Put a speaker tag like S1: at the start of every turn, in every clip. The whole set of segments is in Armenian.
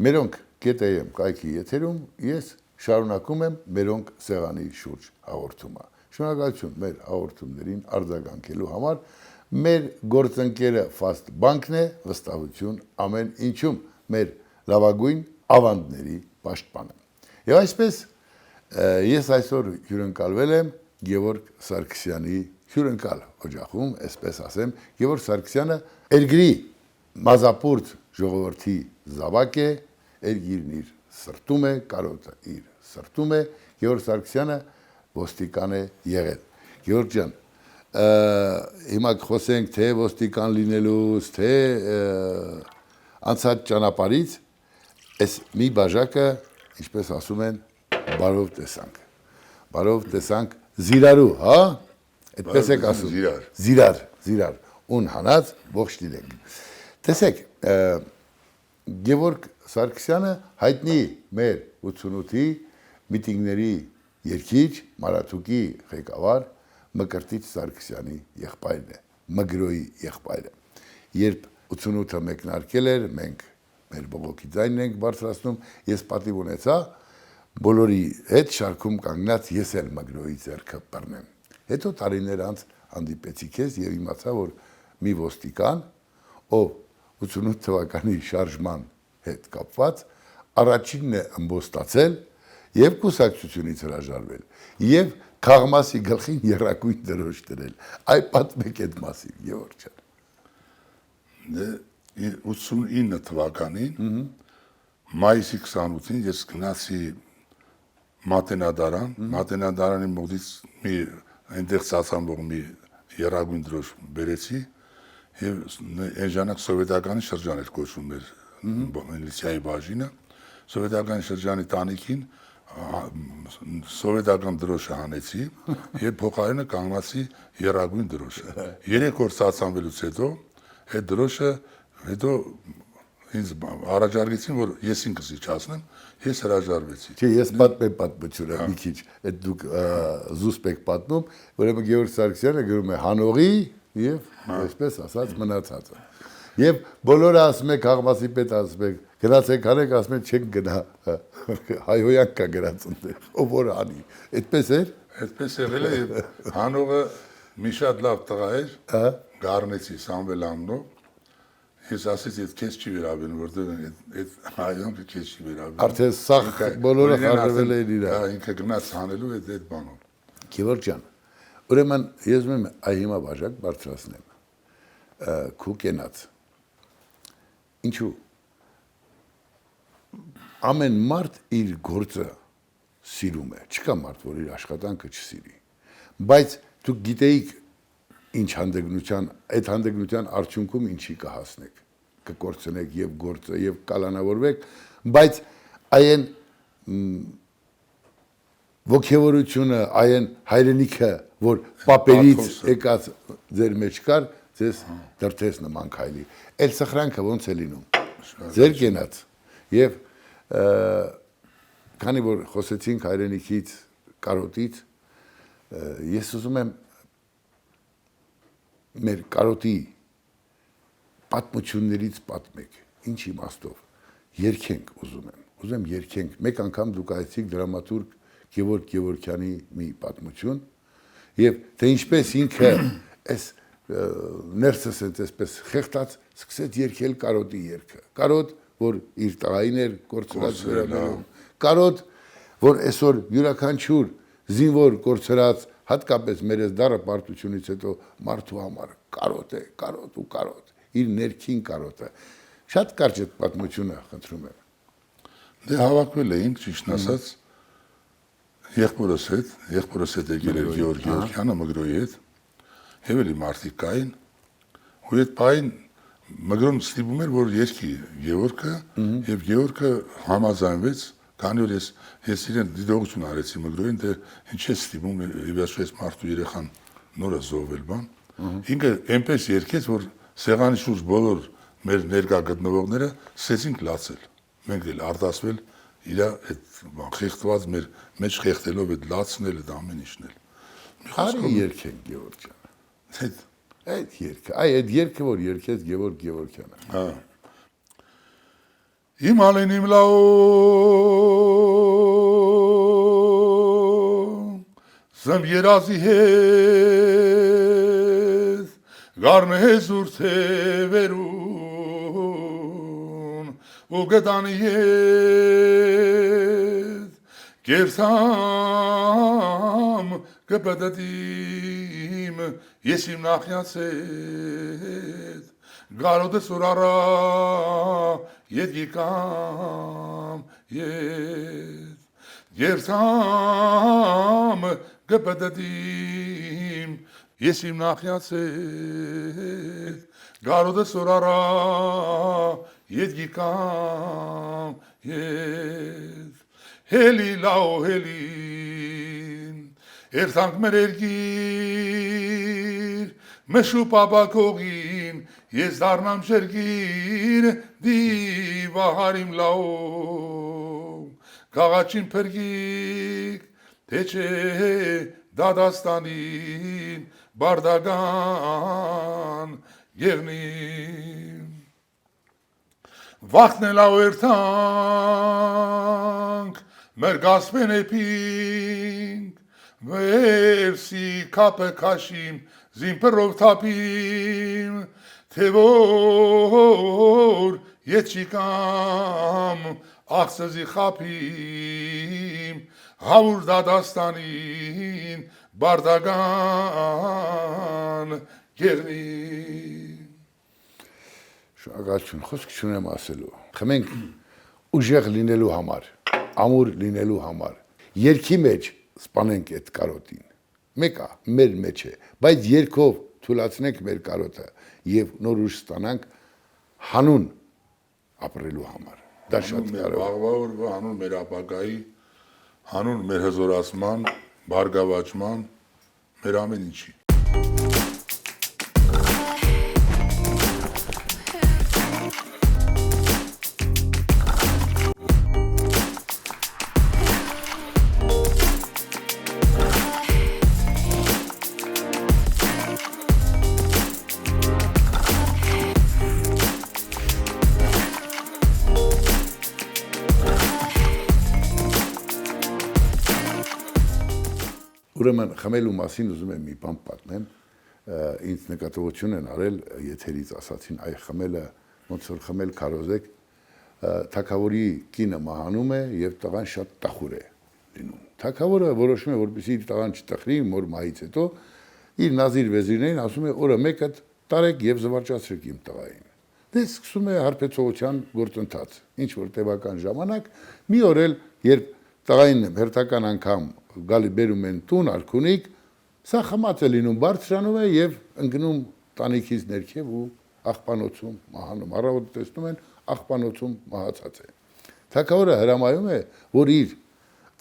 S1: Մերոնք GTM կայքի եթերում ես շարունակում եմ մերոնք սեղանի շուրջ հաղորդումը։ Շնորհակալություն մեր հաղորդումներին արձագանքելու համար։ Մեր գործընկերը Fast Bank-ն է, վստահություն ամեն ինչում, մեր լավագույն ավանդների պաշտպանը։ Եվ այսպես ես այսօր հյուրընկալվել եմ Գևորգ Սարգսյանի հյուրընկալ օջախում, այսպես ասեմ, Գևորգ Սարգսյանը Էրգրի մազապուրտ ժողովրդի զավակ է, Էրգիրն իր սրտում է, կարոտը իր սրտում է, Գևորգ Սարգսյանը ոստիկան է եղել։ Գևորգ ջան, հիմա խոսենք թե ոստիկան լինելուց, թե անցած ճանապարհից, այս մի բաժակը, ինչպես ասում են, բարով տեսանք։ Բարով տեսանք զիրարու, հա? Այդպես եք ասում։ Զիրար, ուն հանած ողջ լինենք։ Տեսեք, Գևորգ Սարգսյանը հայտնի մեր 88-ի միտինգների երգիչ, Մարաթուկի ղեկավար Մկրտիչ Սարգսյանի եղբայրն է, Մգրոյի եղբայրը։ Երբ 88-ը մեկնարկել էր, մենք մեր բողոքի ձայնն ենք բարձրացնում, ես պատիվ ունեցա բոլորի հետ շարքում կանգնած ես էլ Մգրոյի ձեռքը բռնեմ։ Հետո տարիներ անց հանդիպեցի քեզ եւ իմացա, որ մի ոստիկան, ով 88 թվականի շարժման հետ կապված, առաջինն է ըմբոստացել եւ կուսակցությունից հրաժարվել եւ Քաղմասի գլխին երակույն դրոշ դրել։ Այ պատմեք այդ մասին, Գևորգ ջան։
S2: 89 թվականին մայիսի 28-ին ես գնացի Մատենադարանի մոտից մի այնտեղ ծածանվող մի երագույն դրոշ բերեցի եւ այն ժամանակ սովետականի շրջան էր կոչվում էր միլիցիայի բաժինը, սովետականի շրջանի տանիքին սովետական դրոշը հանեցի եւ փոխարենը կանգնացի երագույն դրոշը։ 3 օր ծածանվելուց հետո այդ դրոշը հետո ինձ առաջարկեցին, որ ես ինքս իջացնեմ, ես հրաժարվեցի։
S1: Չէ, ես պատմեմ պատմությունը մի քիչ, այդ դուք զուսպ եք պատմում, ուրեմն Գևորգ Սարգսյանը գրում է հանողի եւ այսպես ասած մնացածը։ Եվ բոլորը ասում եք Քաղմասի պետ ասում եք, գնացեք հանեք, ասում եք չեք գնա, հայհոյանք կա գրած ընդ, ով որ անի։ Այդպես էր։
S2: Այդպես եղել է եւ հանողը մի շատ լավ տղա էր, Գառնեցի Սամվել անունով։ Ես ասեցի, այդ քեզ չի վերաբերում, որտեղ այդ հայոնքը քեզ չի վերաբերում։
S1: Արդեն սաղ բոլորը խարվել էին իրար։
S2: Ինքը գնաց հանելու այդ բանով։
S1: Գևորգ ջան, ուրեմն ես ուզում եմ այ հիմա բաժակ բարձրացնեմ։ Քու կենաց։ Ինչու։ Ամեն մարդ իր գործը սիրում է, չկա մարդ, որ իր աշխատանքը չսիրի։ Բայց դուք գիտեիք ինչ հանդգնության, այդ հանդգնության արդյունքում ինչի կհասնեք, կկործնեք եւ գործը եւ կալանավորվեք, բայց այն ոգևորությունը, այն հայրենիքը, որ պապերից եկած ձեր մեջ կար, ձեզ դրթես նման քայլի։ Այդ սխրանքը ոնց է լինում։ Ձեր կենաց եւ քանի որ խոսեցինք հայրենիքից, կարոտից, ես ուզում եմ մեր կարոտի պատմություններից պատմեք, ինչ իմաստով, երկենք ուզում եմ երկենք, մեկ անգամ դուք այցիկ դրամատուրգ Գևորգ Գևորգյանի մի պատմություն, և թե ինչպես ինքը այս ներսս այսպես խեղտած սկսեց երկել կարոտի երկը, կարոտ, որ իր տղային էր կործրած վերաբերում, կարոտ, որ այսօր յուրաքանչյուր զինվոր կործրած հատկապես մեր այս դառը պարտությունից հետո մարդու համար կարոտ է, կարոտ ու կարոտ, իր ներքին կարոտը։ Շատ կարճ այդ պատմությունը խնդրում եմ։
S2: Դե հավաքվել էինք, ճիշտն ասած, եղբորս հետ եկել էր Գևորգ Գևորգյանը Մգրոյի հետ, եւ էլի մարդիկ կային, ու այդ պահին Մգրոն ստիպում էր, որ երկի Գևորգը, եւ Գևորգը համաձայնվեց, քանի որ ես իրեն դիտողություն արեցի Մգրոյին, թե ինչ է ստիպում, իվաշես մարդու երեխան նորը զոհվել բան։ Ինքը այնպես երկեց, որ սեղանի շուրջ բոլոր մեր ներկա գտնվողները սկսեցին լացել։ Մենք էլ արտասվել իր այդ խեղդված մեր մեջ խեղդելով այդ լացնել այդ ամեն ինչն էլ։
S1: Արի երկենք Գևորգ ջան։ Այդ երկը, այդ երկը որ երկեց Գևորգ Գևորգյանը։
S2: Հա։ Հիմալենիմ լաո Զմ երազի հետ Գարն հեզուր թևերուն ու գտանի հետ Կերսամ կպետդիմ ես իմ նախյացետ Գարոդը սուրարա ետ գիկամ ետ Կերսամ կպետդիմ ես իմ նախյացետ Գարոդը սուրարա ետ գիկամ ետ Հելի լաո հելին Երթանք մեր երգիր Մշու պապակողին Ես դարնամ շերգիր Դիվահարիմ լաո Կաղաչին պրգիկ Թե չէ դադաստանին Բարդագան գեղնին Վախն էլ լավ երթանք Մեր գասպեն էպինք Վերսի կապը կաշիմ Զիմպրով թապիմ Թե որ ետ չիկամ Աղսզի խապիմ Հավուր դադաստանին Բարդագան գեղնին
S1: Շնորհակալություն, խոսք չունեմ ասելու։ Խմենք ուժեղ լինելու համար, ամուր լինելու համար։ Երկի մեջ սպանենք այդ կարոտին։ Մեկը մեր մեջ է, բայց երկով թույլատնենք մեր կարոտը եւ նոր ուժ ստանանք հանուն ապրելու համար։ Դա շատ կարևոր է։
S2: Վաղվա հանուն մեր ապագայի, հանուն մեր հզորացման, բարգավաճման, մեր ամեն ինչի։
S1: Ուրեմն խմելու մասին ուզում եմ մի բան պատմեմ, ինձ նկատողություն են արել եթերից ասացին, այ խմելը ոնց որ խմել քարոզեք, թագավորի կինը մահանում է եւ տղան շատ տխուր է լինում։ Թագավորը որոշում է, որպեսզի իր տղան չտխրի, մոր մահից հետո իր նազիր վեզիրներին ասում է, օրը մեկը տարեք եւ զվարճացրեք իմ տղային։ Դե սկսում է հարբեցողության գործընթաց։ Ինչ որ տևական ժամանակ մի օր էլ երբ տղային հերթական անգամ գալի բերում են տուն արքունիկ, սա խմած է լինում, բարձրանում է եւ ընկնում տանիքից ներքև ու աղբանոցում մահանում։ Առավոտ տեսնում են աղբանոցում մահացած է։ Թագավորը հրամայում է, որ իր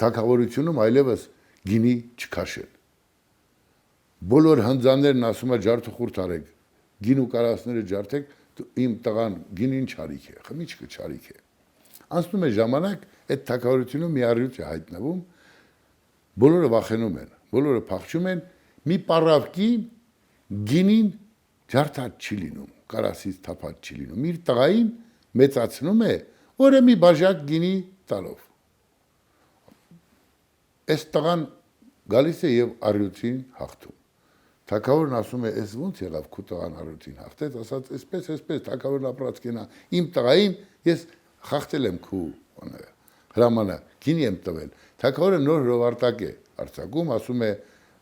S1: թագավորությունում այլևս գինի չքաշել։ Բոլոր հնձաններն ասում է ջարդուխուրդ արեք, գին ու կարասները ջարդեք, իմ տղան գինին չարիք է, խմիչքը չարիք է։ Անցնում է ժամանակ, այդ թագավորությունում մի առյուծ է հայտնվում, բոլորը վախենում են, բոլորը փախչում են, մի պարավկի գինին ջարդած չի լինում, կարասից թափած չի լինում, իր տղային մեծացնում է, որը մի բաժակ գինի տալով։ Այս տղան գալիս է եւ առյուծին հաղթում։ Թագավորն ասում է, «Էս ո՞նց եղավ քո տղան առյուծին հաղթեց», ասած, «Էսպես, թագավորն ապրած կենա, իմ տղային ես խախտել եմ քո հրամանը, գինի եմ տվել»։ Թագավորը նոր հրովարտակ է արձակում, ասում է,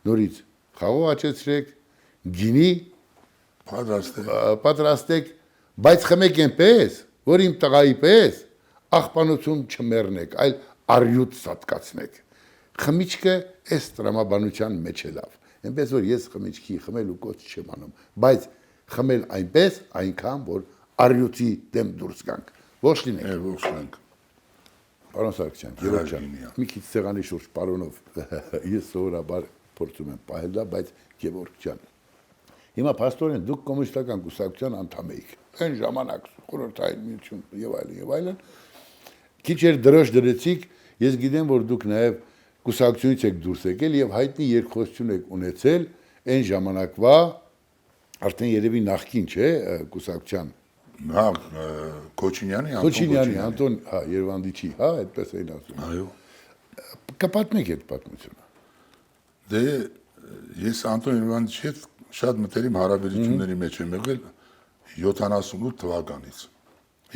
S1: նորից խաղող աճեցրեք, գինի պատրաստեք, բայց խմեք այնպես, որ իմ տղայի պես աղբանոցում չմեռնեք, այլ առյուծ սատկացնեք։ Խմիչքը այս տրամաբանության մեջ է լավ։ Այնպես որ ես խմիչքի խմելու կոչ չեմ անում, բայց խմել այնպես, այնքան որ առյուծի դեմ դուրս գանք։ Ողջ լինենք։
S2: Ողջ լինենք։
S1: Պարոն Սարգսյան, Գևորգ ջան, մի քիչ սեղանի շուրջ պարոնով ես սովորաբար փորձում եմ պահել դա, բայց Գևորգ ջան, հիմա փաստորեն դուք կոմունիստական կուսակցության անդամ էիք։ Այն ժամանակ խորհրդային միություն եւ այլն, քիչ էր դրոշ դրեցիք, ես գիտեմ, որ դուք նաեւ կուսակցությունից եք դուրս եկել եւ հայտնի երկխոսություն եք ունեցել այն ժամանակվա արդեն երևի նախքին չէ կուսակցության
S2: Հա, Քոչինյանի
S1: Քոչինյանի Անտոն, հա, Երևանդիչի, հա, այդպես էին ասում։
S2: Այո։
S1: Կպատնեք այդ պատմությունը։
S2: Դե ես Անտոն Երևանդիչի հետ շատ մտերիմ հարաբերությունների մեջ եմ եղել 78 թվականից։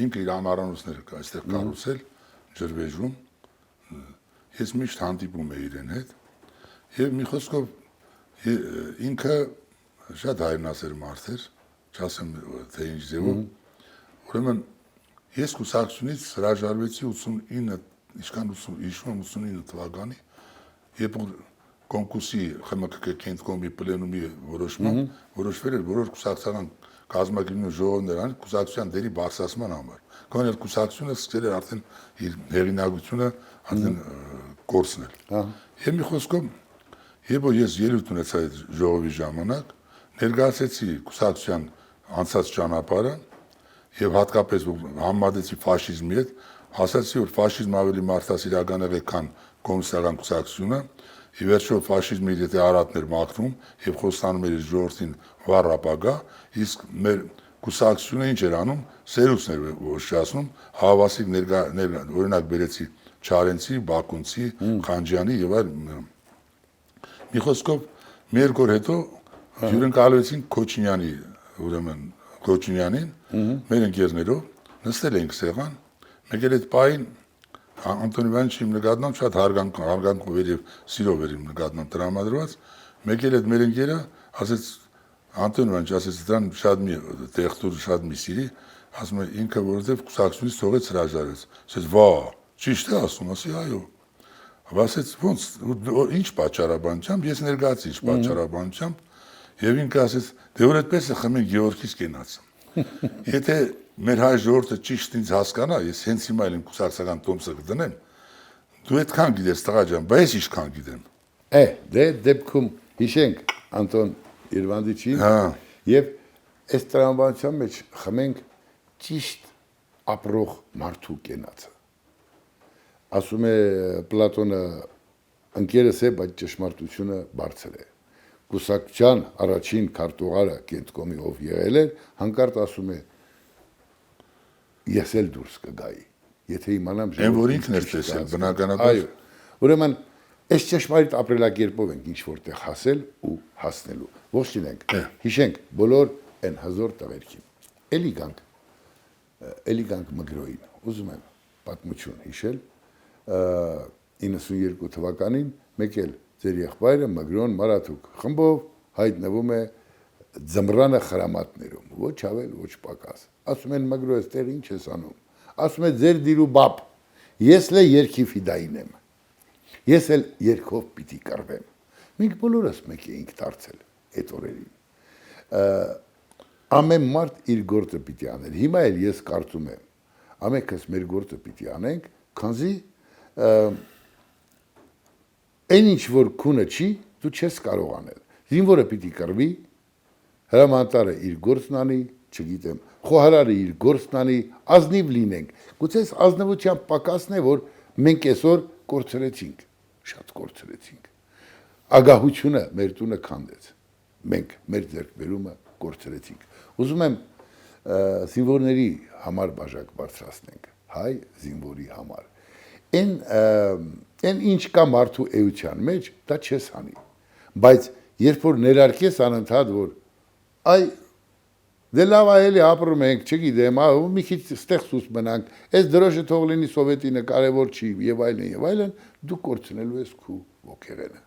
S2: Ինքը իր անառանոցները կա այստեղ կառուցել Ջրվեժում։ Ես միշտ հանդիպում եմ իրեն հետ եւ մի խոսքով ինքը շատ հայրենասեր մարդ էր, չասեմ թե ինչ ձևով։ Ուրեմն ես կուսակցությունից հրաժարվեցի 89, ինչքան 89 թվականի, երբ կոնկուրսի ԽՄԿԿ կենտրոնի պլենումի որոշմամբ որոշվել էր բոլոր կուսակցական կազմակերպությունների ժողովներ ան կուսակցության դերի բարձրացման համար։ Քանի որ կուսակցությունը սկսել էր արդեն իր հեղինակությունը արդեն կորցնել։ Եվ մի խոսքով, երբ ես ելույթ ունեցա այդ ժողովի ժամանակ, ներկայացրեցի կուսակցության անցած ճանապարհը եւ հատկապես համեմատեցի ֆաշիզմի հետ, ասացի որ ֆաշիզմը ավելի մարդասիրական է, քան կոմունիստական կուսակցությունը, ի վերջո ֆաշիզմը եթե արատներ մաքրում եւ խոստանում էր ժողովրդին վառ ապագա, իսկ մեր կուսակցությունը ինչ էր անում, սերուցներ ոչնչացնում, հավասիկ օրինակ բերեցի Չարենցի, Բակունցի, Խանջյանի եւ այլ։ Մի խոսքով մի երկու օր հետո հյուրընկալվեցին Քոչինյանի, ուրեմն Քոչինյանին, մեր ընկերներով նստել էինք սեղան, մեկ էլ այդ պահին Անտոն Իվանիչի իմ նկատմամբ շատ հարգանքով էր եւ սիրով էր իմ նկատմամբ տրամադրված, մեկ էլ այդ մեր ընկերը ասեց Անտոն Իվանիչ, ասեց դրան շատ մի տեխտուր շատ մի սիրի, ասում է ինքը որովհետեւ կուսակցությունից թողեց հրաժարվեց։ Ասեց վա, ճիշտ է ասում, ասի այո։ Ասեց ոնց ինչ պատճառաբանությամբ, ես ներկայացի ինչ պատճառաբանությամբ եւ ինքը ասեց դե որ այդպես է խմեն Գեորգից կենաց։ Եթե մեր հայ ժողովուրդը ճիշտ ինձ հասկանա, ես հենց հիմա էլ իմ կուսակցական տոմսը կդնեմ, դու այդքան գիտես տղա ջան, բայց ես ինչքան գիտեմ։
S1: Դե դեպքում հիշենք Անտոն Երևանդիչին եւ այս տրամաբանության մեջ խմենք ճիշտ ապրող մարդու կենացը։ Ասում է Պլատոնը ընկերս է, բայց ճշմարտությունը բարձր է։ Կուսակցության առաջին քարտուղարը Կենտկոմի ով եղել էր, հանկարծ ասում է ես էլ դուրս կգայի, եթե իմանամ
S2: Այն որ ինքն էր տեսել բնականաբար։
S1: Այո։ Ուրեմն այս ճշմարիտ ապրելակերպով ենք ինչ որտեղ հասել ու հասնելու։ Ողջ լինենք։ Հիշենք բոլոր այն հզոր տղերքին։ Էլի գանք Մգրոյին։ Ուզում եմ պատմություն հիշել 92 թվականին մեկ էլ ձեր եղբայրը Մգրոն Մարաթուկ խմբով հայտնվում է ձմռանը խրամատներում, ոչ ավել, ոչ պակաս։ Ասում են Մգրո, այստեղ ինչ ես անում։ Ասում է ձեր դիրու բապ, ես լե երկի ֆիդային եմ։ Ես էլ երկով պիտի կռվեմ։ Մենք բոլորս մեկ էինք դարձել այդ օրերին։ Ամեն մարդ իր գործը պիտի աներ։ Հիմա էլ ես կարծում եմ, ամենքս մեր գործը պիտի անենք, քանզի այն ինչ որ քունը չի, դու չես կարող անել։ Զինվորը պիտի կռվի, հրամանատարը իր գործն անի, չգիտեմ, խոհարարը իր գործն անի, ազնիվ լինենք։ Գուցե ազնվության պակասն է, որ մենք այսօր կորցրեցինք, շատ կորցրեցինք։ Ագահությունը մեր տունը քանդեց։ Մենք մեր ձեռքբերումը կորցրեցինք։ Ուզում եմ զինվորների համար բաժակ բարձրացնենք, հայ զինվորի համար։ Այն ինչ կա մարդու էության մեջ, դա չես անի։ Բայց երբ որ ներարկես անընդհատ, որ այ դե լավ այելի ապրում ենք, չգիտեմ, մի քիչ ստեղ սուս մնանք, այս դրոշը թող լինի սովետինը, կարևոր չի, եւ այլն, դու կորցնելու ես քու ոգեղենը։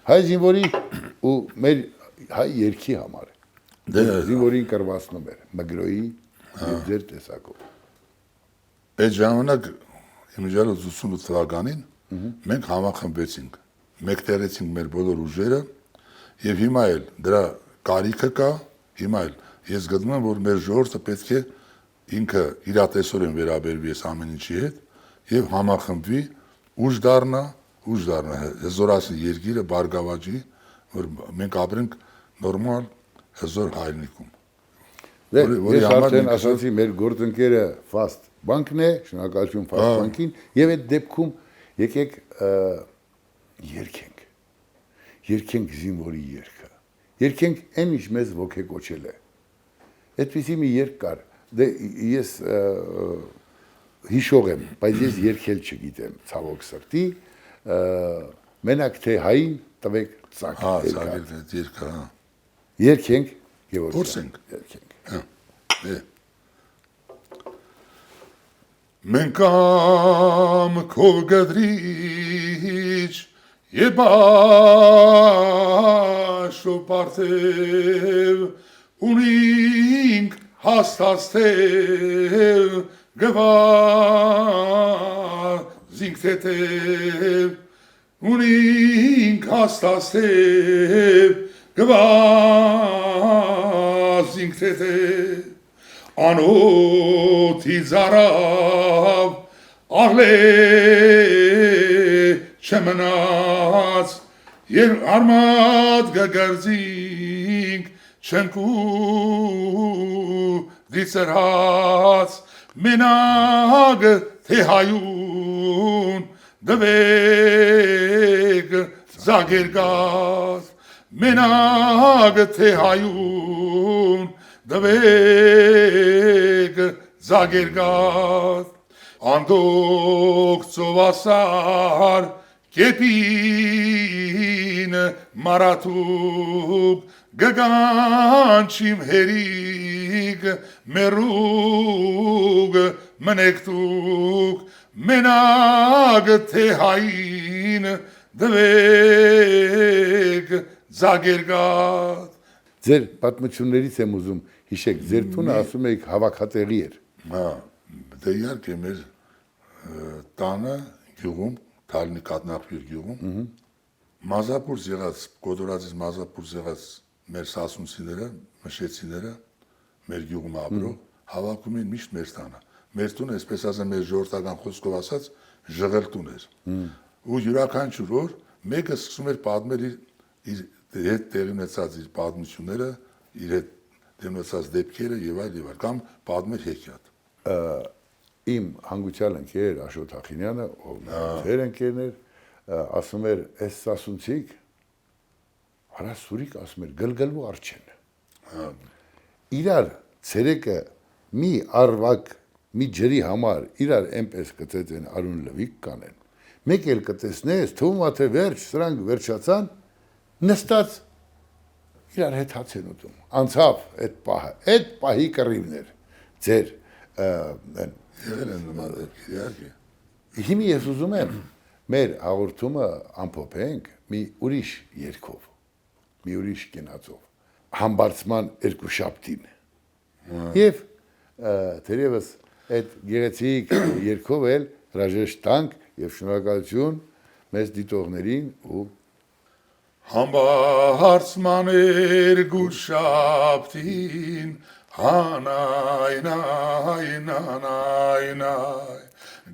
S1: Հայ զինվորի ու մեր հայ երկի համար զինվորին կրվածնում էր Մգրոյի եւ ձեր տեսակով։
S2: Այդ ժամանակ 1988 թվականին մենք համախմբվեցինք, մեկտեղեցինք մեր բոլոր ուժերը եւ հիմա էլ դրա կարիքը կա, հիմա էլ ես գտնում եմ, որ մեր ժողովուրդը պետք է ինքը իրատեսորեն վերաբերվի այս ամեն ինչի հետ եւ համախմբվի, ուժ դառնա, հզորացնի երկիրը, բարգավաճի, որ մենք ապրենք նորմալ հզոր հայրենիքում։
S1: Ես արդեն ասացի, մեր գործընկերը Fast բանկն է, շնորհակալություն Fast բանկին, եւ այդ դեպքում եկեք երկենք զինվորի երգը։ Երկենք այն ինչ մեզ ոգեկոչել է։ այդպիսի մի երգ կար, դե ես հիշող եմ, բայց ես երգել չգիտեմ, ցավոք սրտի, մենակ թե հային տվեք ծակ։
S2: Հա, ծագել երկը, հա։
S1: Երգենք, Գևորգ։
S2: Փորձենք։
S1: Երգենք։
S2: Մենք ամքով գդրիչ Եվ աշո պարթև ունինք հաստաստև գվազինք թետև ունինք հաստաստև գվազինք թետև Անոթի զարավ աղլե չմնաց, երբ արմատ գգրձինք չենք ու դիցրած, մենակ թե հայուն դվեք զագերգած, մենակ թե հայուն դվեք զագերգած, անդոք ծովասար կեպին մարաթուկ գգանչիմ հերիգ մերուգ մնեկտուկ մենակ թե հային դվեք զագերգատ
S1: Ձեր պատմություններից եմ ուզում հիշեք, ձեր տունը ասում եք հավաքատեղի էր։
S2: Հա, դե իհարկե մեր տանը գյուղում Թալինի կատնախվիր գյուղում մազապուրս եղած, կոդորածից մազապուրս եղած մեր սասունցիները, մշեցիները, մեր գյուղում ապրող, հավաքում են միշտ մեր տանը։ Մեր տունը, այսպես ասեմ, մեր ժողովրդական խոսքով ասած, ժղել տուն էր։ Ու յուրաքանչյուր օր մեկը սկսում էր պատմել իր հետ տեղի ունեցած իր պատմությունները, իր հետ տեղի ունեցած դեպքերը եւ այլ, կամ պատմել հեքիաթ։
S1: Իմ հանգուցյալ ընկեր Աշոտ Ախինյանը, ով մեր ընկերներ, ասում էր, այս սասունցիկ, արա սուրիկ ասում էր, գլգլու արջեն։ Իրար ցերեկը մի արվակ, մի ջրի համար, իրար էնպես կծեց են արուն լվիկ կանեն։ Մեկ էլ կտեսնես, թվում է թե վերջ, սրանք վերջացան, նստած իրար հետ հաց են ուտում։ Անցավ այդ պահի կռիվներ, ձեր
S2: Եղել են նման դեպքեր, իհարկե։
S1: Հիմի ես ուզում եմ մեր հաղորդումը ամփոփենք մի ուրիշ երգով, մի ուրիշ կենացով, համբարձման երկուշաբթին։ Եվ թերևս այդ գեղեցիկ երգով էլ հրաժեշտ տանք եւ շնորհակալություն մեզ դիտողներին ու
S2: Համբարձման երկուշաբթին Հանայ,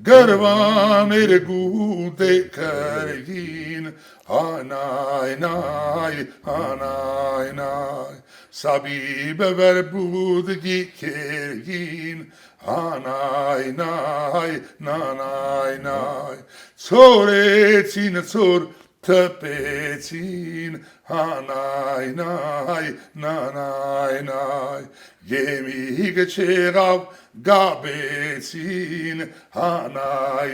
S2: գրվան երկու դեկրին, հանայ, սաբիբը վերբուդ գիքերին, հանայ, ծորեցին ծոր թպեցին, հանայ, Գեմիգ չեղավ գաբեցին, հանայ,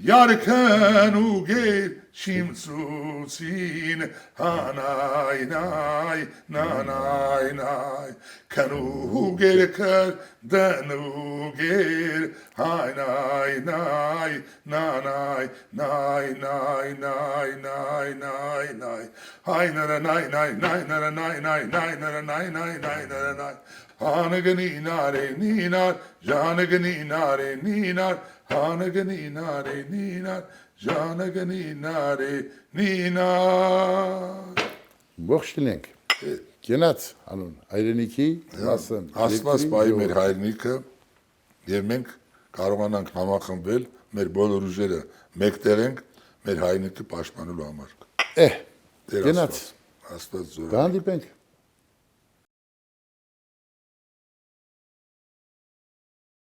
S2: Յարքն ու գեր շիմցուցին, հանայ, Քնու գեր կր դնու գեր, Հանգնինարե նինար, ժանգնինարե նինար, հանգնինարե նինար, ժանգնինարե նինար։
S1: Ողջ լինենք։ Կենաց անուն հայրենիքի ասեմ։
S2: Աստված պահի մեր հայրենիքը եւ մենք կարողանանք համախմբվել մեր բոլոր ուժերը մեկտեղենք մեր հայրենիքը պաշտպանելու համար։
S1: Կենաց
S2: Աստված զորա։
S1: կհանդիպենք